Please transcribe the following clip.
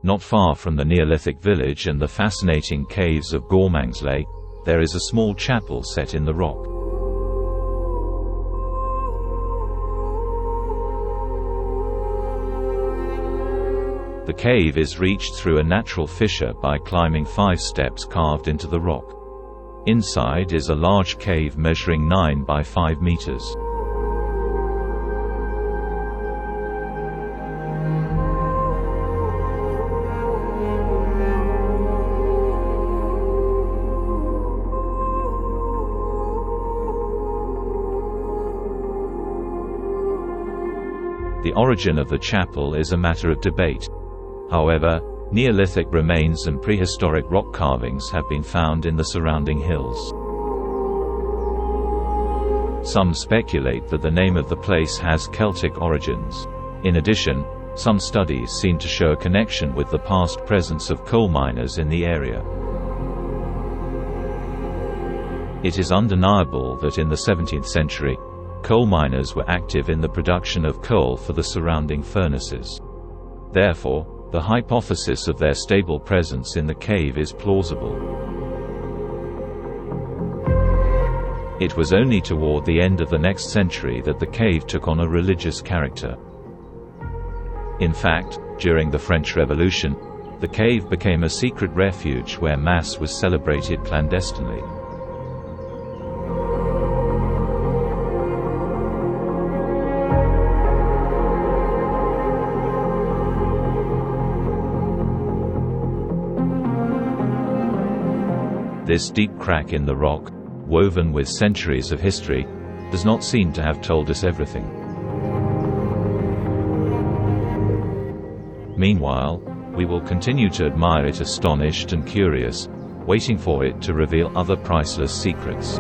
Not far from the Neolithic village and the fascinating caves of Gormangsley, there is a small chapel set in the rock. The cave is reached through a natural fissure by climbing 5 steps carved into the rock. Inside is a large cave measuring 9 by 5 meters. The origin of the chapel is a matter of debate. However, Neolithic remains and prehistoric rock carvings have been found in the surrounding hills. Some speculate that the name of the place has Celtic origins. In addition, some studies seem to show a connection with the past presence of coal miners in the area. It is undeniable that in the 17th century, coal miners were active in the production of coal for the surrounding furnaces. Therefore, the hypothesis of their stable presence in the cave is plausible. It was only toward the end of the next century that the cave took on a religious character. In fact, during the French Revolution, the cave became a secret refuge where Mass was celebrated clandestinely. This deep crack in the rock, woven with centuries of history, does not seem to have told us everything. Meanwhile, we will continue to admire it astonished and curious, waiting for it to reveal other priceless secrets.